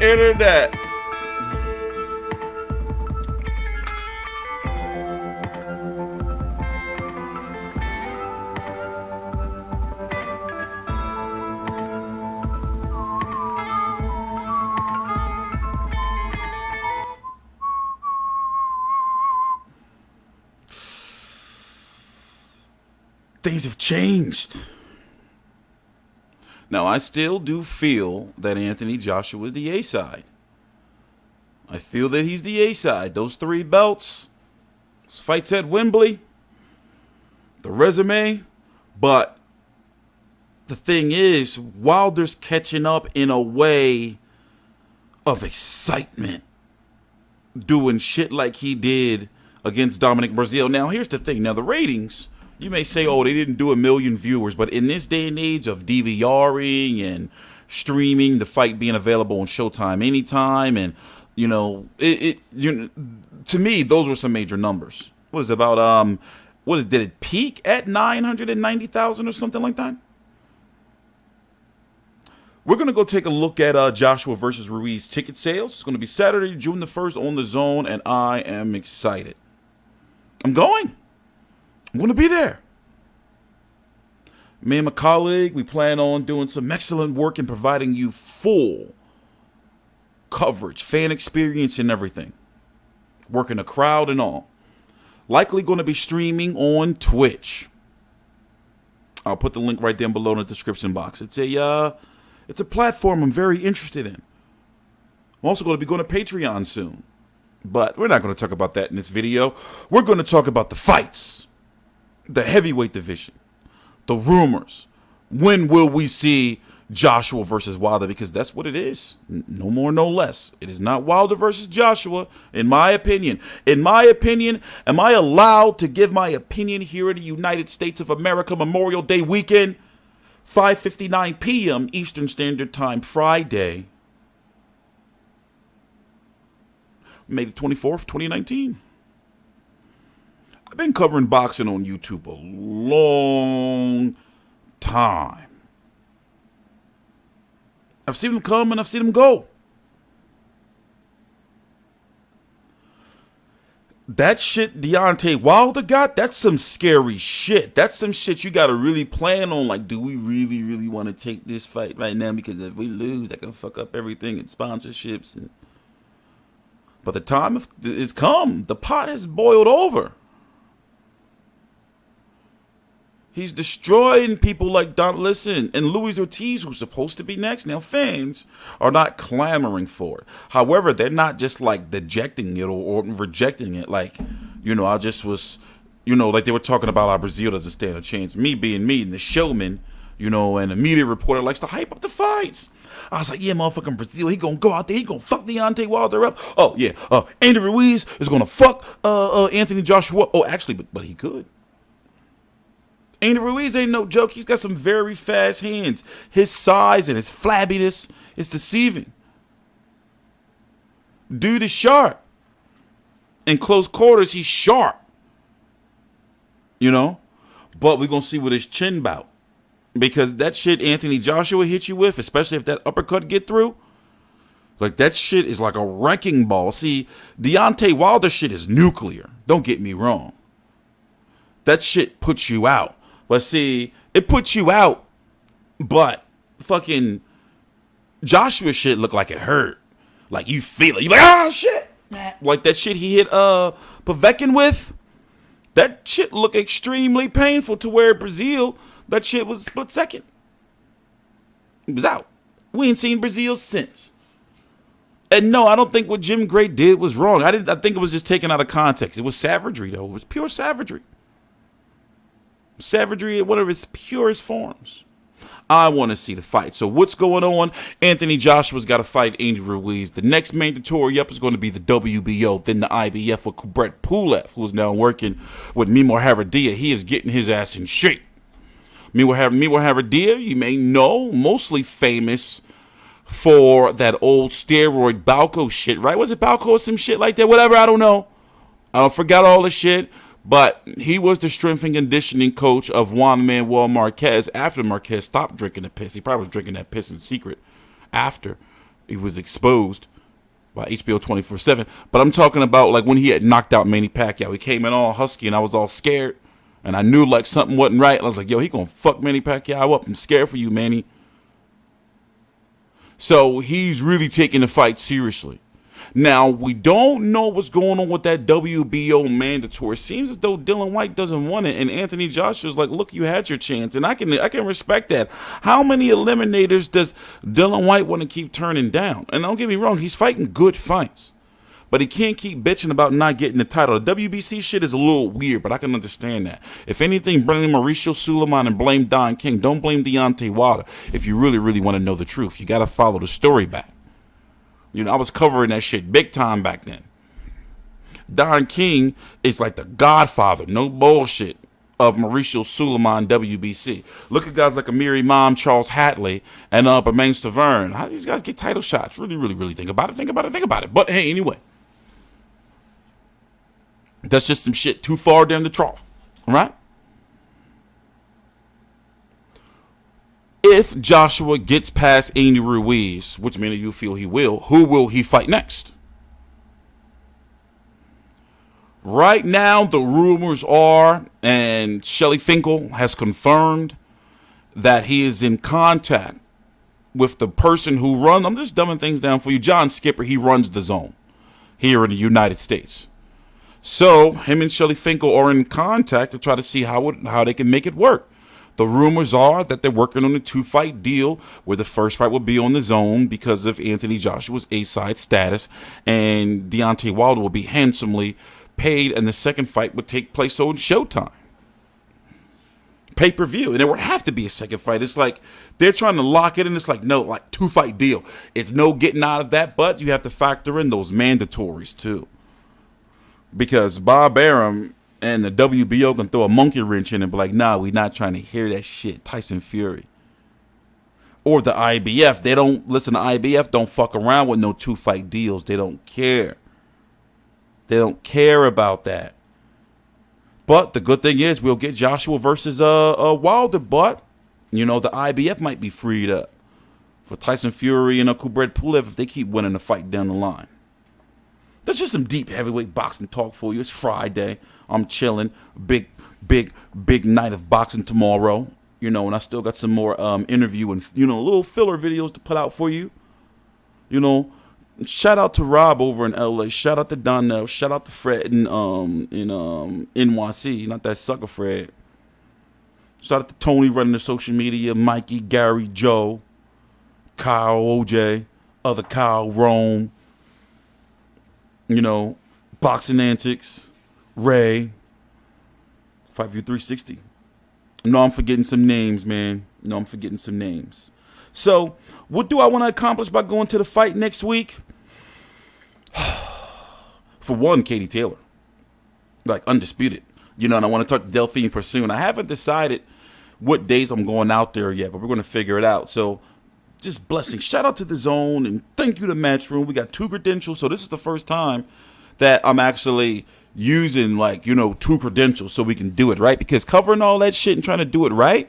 Internet. Things have changed. Now, I still do feel that Anthony Joshua is the A-side. I feel that he's the A-side. Those 3 belts, those fights at Wembley, the resume. But the thing is, Wilder's catching up in a way of excitement, doing shit like he did against Dominic Breazeale. Now, here's the thing. Now, the ratings... You may say, oh, they didn't do 1 million viewers, but in this day and age of DVRing and streaming, the fight being available on Showtime anytime, and to me, those were some major numbers. What is it about? Did it peak at 990,000 or something like that? We're gonna go take a look at Joshua versus Ruiz ticket sales. It's gonna be Saturday, June the 1st on DAZN, and I am excited. I'm going to be there. Me and my colleague, we plan on doing some excellent work in providing you full coverage, fan experience and everything. Working a crowd and all. Likely going to be streaming on Twitch. I'll put the link right down below in the description box. It's a platform I'm very interested in. I'm also going to be going to Patreon soon. But we're not going to talk about that in this video. We're going to talk about the fights. The heavyweight division, the rumors. When will we see Joshua versus Wilder? Because that's what it is. No more, no less. It is not Wilder versus Joshua, in my opinion. In my opinion, am I allowed to give my opinion here in the United States of America Memorial Day weekend? 5:59 p.m. Eastern Standard Time, Friday, May the 24th, 2019. I've been covering boxing on YouTube a long time. I've seen them come and I've seen them go. That shit Deontay Wilder got, that's some scary shit. That's some shit you got to really plan on. Like, do we really, really want to take this fight right now? Because if we lose, that can fuck up everything and sponsorships. But the time has come. The pot has boiled over. He's destroying people like listen, and Luis Ortiz, who's supposed to be next. Now, fans are not clamoring for it. However, they're not just like dejecting it or rejecting it. Like, I just was, like they were talking about how Breazeale doesn't stand a chance. Me being me and the showman, and the media reporter likes to hype up the fights. I was like, yeah, motherfucking Breazeale, he gonna go out there, he gonna fuck Deontay Wilder up. Oh, yeah, Andy Ruiz is gonna fuck Anthony Joshua. Oh, actually, but he could. Andy Ruiz ain't no joke. He's got some very fast hands. His size and his flabbiness is deceiving. Dude is sharp. In close quarters, he's sharp. But we're going to see what his chin bout. Because that shit Anthony Joshua hit you with, especially if that uppercut get through, like that shit is like a wrecking ball. See, Deontay Wilder shit is nuclear. Don't get me wrong. That shit puts you out. But see, it puts you out, but fucking Joshua shit looked like it hurt. Like you feel it. You're like, ah, shit. Like that shit he hit Povetkin with. That shit looked extremely painful to where Breazeale, that shit was split second. He was out. We ain't seen Breazeale since. And no, I don't think what Jim Gray did was wrong. I think it was just taken out of context. It was savagery, though. It was pure savagery. Savagery at one of its purest forms. I want to see the fight. So what's going on? Anthony Joshua's got to fight Andy Ruiz. The next mandatory up is going to be the WBO, then the IBF with Brett Pulev, who is now working with Mimo Haradia. He is getting his ass in shape. Mimo Haradia, you may know, mostly famous for that old steroid Balco shit, right? Was it Balco or some shit like that? Whatever, I don't know. I forgot all the shit. But he was the strength and conditioning coach of Juan Manuel Marquez after Marquez stopped drinking the piss. He probably was drinking that piss in secret after. He was exposed by HBO 24/7. But I'm talking about like when he had knocked out Manny Pacquiao. He came in all husky and I was all scared. And I knew like something wasn't right. I was like, yo, he gonna fuck Manny Pacquiao up. I'm scared for you, Manny. So he's really taking the fight seriously. Now, we don't know what's going on with that WBO mandatory. It seems as though Dillian Whyte doesn't want it, and Anthony Joshua's like, look, you had your chance, and I can respect that. How many eliminators does Dillian Whyte want to keep turning down? And don't get me wrong, he's fighting good fights, but he can't keep bitching about not getting the title. The WBC shit is a little weird, but I can understand that. If anything, blame Mauricio Suleiman and blame Don King. Don't blame Deontay Wilder if you really, really want to know the truth. You got to follow the story back. You know, I was covering that shit big time back then. Don King is like the godfather, no bullshit, of Mauricio Suleiman WBC. Look at guys like Amir Imam, Charles Hatley, and Bermain Stavern. How do these guys get title shots? Really, really, really think about it. But hey, anyway. That's just some shit too far down the trough, right? If Joshua gets past Andy Ruiz, which many of you feel he will, who will he fight next? Right now, the rumors are, and Shelly Finkel has confirmed, that he is in contact with the person who runs, I'm just dumbing things down for you, John Skipper. He runs the zone here in the United States. So him and Shelly Finkel are in contact to try to see how they can make it work. The rumors are that they're working on a 2-fight deal where the first fight will be on the zone because of Anthony Joshua's A-side status, and Deontay Wilder will be handsomely paid, and the second fight would take place on Showtime. Pay-per-view, and there would have to be a second fight. It's like they're trying to lock it in. It's like, no, like 2-fight deal. It's no getting out of that, but you have to factor in those mandatories too. Because Bob Arum and the WBO can throw a monkey wrench in and be like, nah, we're not trying to hear that shit. Tyson Fury. Or the IBF. They don't listen to IBF. Don't fuck around with no 2-fight deals. They don't care. They don't care about that. But the good thing is we'll get Joshua versus Wilder. But, you know, the IBF might be freed up for Tyson Fury and Kubrat Pulev if they keep winning the fight down the line. That's just some deep heavyweight boxing talk for you. It's Friday. I'm chilling. Big night of boxing tomorrow. You know, and I still got some more interview and, you know, little filler videos to put out for you. You know, shout out to Rob over in LA. Shout out to Donnell. Shout out to Fred in NYC. Not that sucker Fred. Shout out to Tony running the social media. Mikey, Gary, Joe, Kyle, OJ, other Kyle, Rome. You know, Boxing Antics, Ray, Fight View 360. No, I'm forgetting some names, man. No, I'm forgetting some names. So, what do I want to accomplish by going to the fight next week? For one, Katie Taylor. Like, undisputed. You know, and I want to talk to Delfine Persoon. I haven't decided what days I'm going out there yet, but we're going to figure it out. So, just blessings. Shout out to the zone and thank you to Matchroom. We got 2 credentials. So this is the first time that I'm actually using, like, you know, 2 credentials so we can do it right. Because covering all that shit and trying to do it right,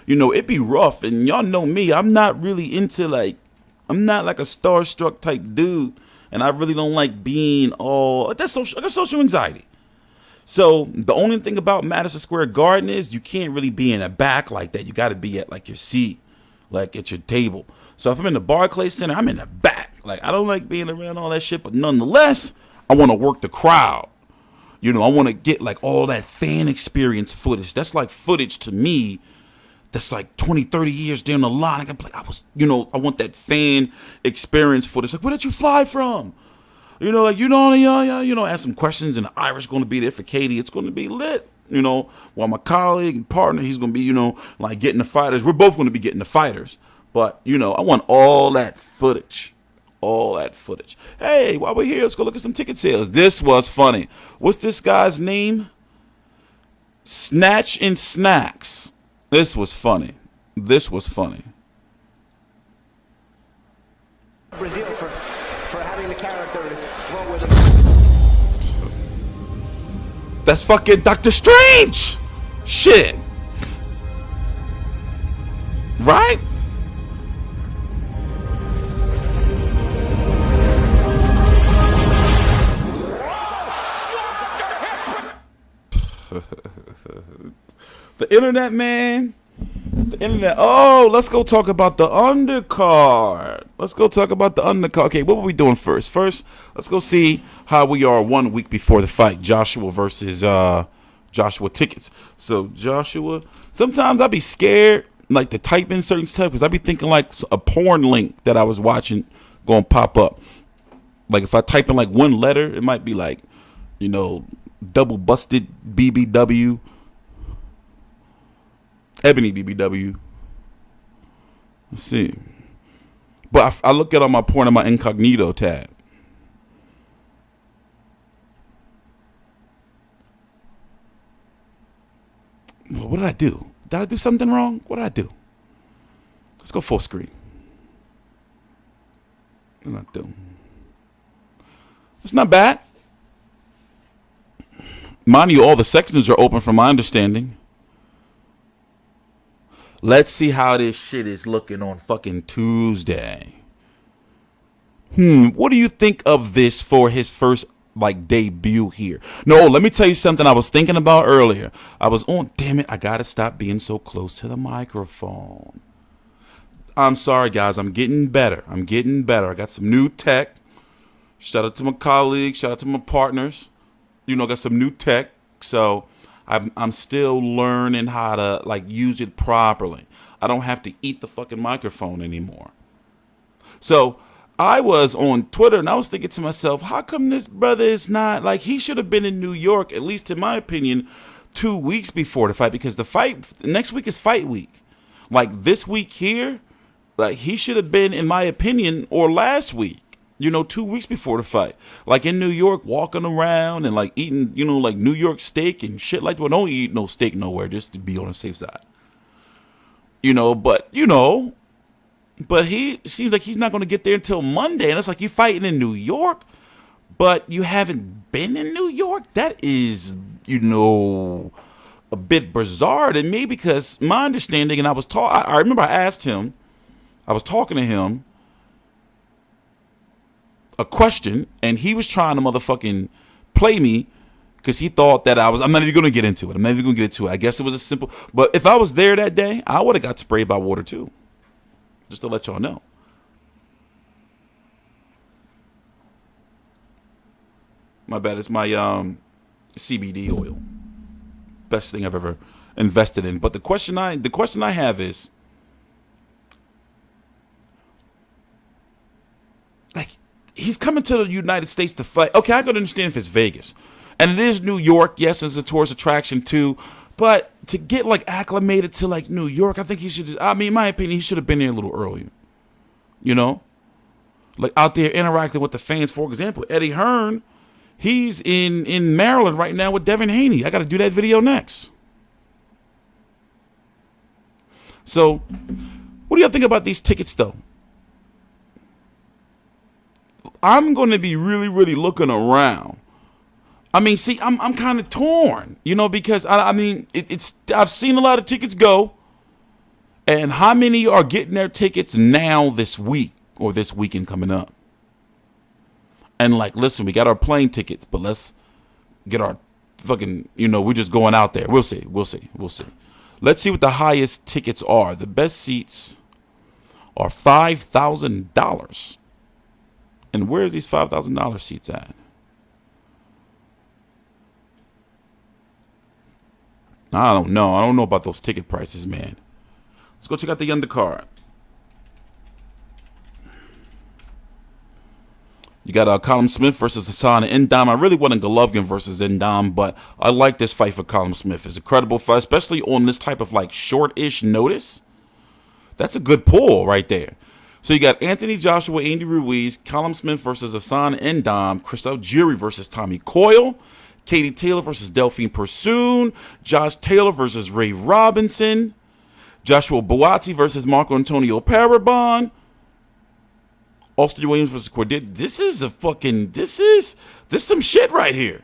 you know, it'd be rough. And y'all know me. I'm not really into, like, I'm not like a starstruck type dude. And I really don't like being all, I got social anxiety. So the only thing about Madison Square Garden is you can't really be in the back like that. You got to be at, like, your seat. Like at your table. So if I'm in the Barclays Center, I'm in the back. Like, I don't like being around all that shit, but nonetheless, I want to work the crowd. You know, I want to get like all that fan experience footage. That's like footage to me that's like 20, 30 years down the line. I can play. I want that fan experience footage. Like, where did you fly from? You know, like, ask some questions, and the Irish going to be there for Katie. It's going to be lit. You know, while my colleague and partner, he's going to be, you know, like getting the fighters. We're both going to be getting the fighters. But, you know, I want all that footage. All that footage. Hey, while we're here, let's go look at some ticket sales. This was funny. What's this guy's name? Snatch and Snacks. This was funny. Brazil for having the character run with him. That's fucking Dr. Strange. Shit. Right? The internet, man. The internet. Oh, let's go talk about the undercard. Okay, what were we doing first? First, let's go see how we are 1 week before the fight. Joshua versus Joshua tickets. So Joshua, sometimes I'd be scared like to type in certain stuff because I'd be thinking like a porn link that I was watching gonna pop up. Like if I type in like one letter, it might be like, double busted BBW. Ebony BBW. Let's see. But I look at all my porn on my incognito tab. Well, what did I do? Did I do something wrong? What did I do? Let's go full screen. What did I do? It's not bad. Mind you, all the sections are open from my understanding. Let's see how this shit is looking on fucking Tuesday. What do you think of this for his first debut here? No, let me tell you something I was thinking about earlier. Damn it, I gotta stop being so close to the microphone. I'm sorry, guys. I'm getting better. I got some new tech. Shout out to my colleagues. Shout out to my partners. Got some new tech. So I'm still learning how to use it properly. I don't have to eat the fucking microphone anymore. So I was on Twitter and I was thinking to myself, how come this brother is not he should have been in New York, at least in my opinion, 2 weeks before the fight, because the fight next week is fight week. This week here, he should have been, in my opinion, or last week. 2 weeks before the fight, in New York, walking around and eating, New York steak and shit like that. Well, don't eat no steak nowhere, just to be on the safe side. But he seems like he's not going to get there until Monday, and it's you fighting in New York, but you haven't been in New York. That is, a bit bizarre to me, because my understanding, and I remember I asked him, I was talking to him a question, and he was trying to motherfucking play me because he thought that I'm not even going to get into it. I guess it was a simple, but if I was there that day, I would have got sprayed by water too. Just to let y'all know. My bad. It's my CBD oil. Best thing I've ever invested in. But the question I have is, he's coming to the United States to fight. Okay, I can understand if it's Vegas. And it is New York. Yes, it's a tourist attraction too. But to get acclimated to New York, I think he should in my opinion, he should have been there a little earlier. Out there interacting with the fans. For example, Eddie Hearn, he's in Maryland right now with Devin Haney. I got to do that video next. So, what do y'all think about these tickets though? I'm going to be really, really looking around. I'm kind of torn, because I've seen a lot of tickets go, and how many are getting their tickets now this week or this weekend coming up? And listen, we got our plane tickets, but let's get our fucking, we're just going out there. We'll see. Let's see what the highest tickets are. The best seats are $5,000. And where is these $5,000 seats at? I don't know. I don't know about those ticket prices, man. Let's go check out the undercard. You got Callum Smith versus Hassan N'Dam. I really wanted Golovkin versus N'Dam, but I like this fight for Callum Smith. It's a credible fight, especially on this type of short-ish notice. That's a good pull right there. So you got Anthony Joshua, Andy Ruiz, Callum Smith versus Hassan N'Dam, Chris Algieri versus Tommy Coyle, Katie Taylor versus Delfine Persoon, Josh Taylor versus Ray Robinson, Joshua Buatsi versus Marco Antonio Parabon, Austin Williams versus Cordet. This is some shit right here.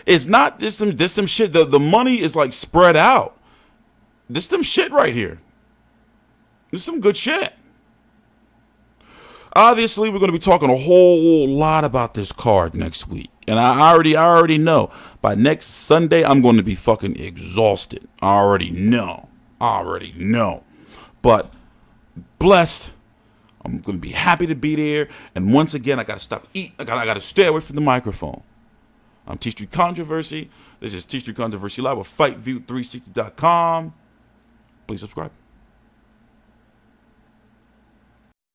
It's not this some shit. The money is spread out. This some shit right here. This is some good shit. Obviously, we're going to be talking a whole lot about this card next week. And I already know. By next Sunday, I'm going to be fucking exhausted. I already know. But blessed. I'm going to be happy to be there. And once again, I got to stop eating. I got to stay away from the microphone. I'm TstreeT Controversy. This is TstreeT Controversy Live with FightView360.com. Please subscribe.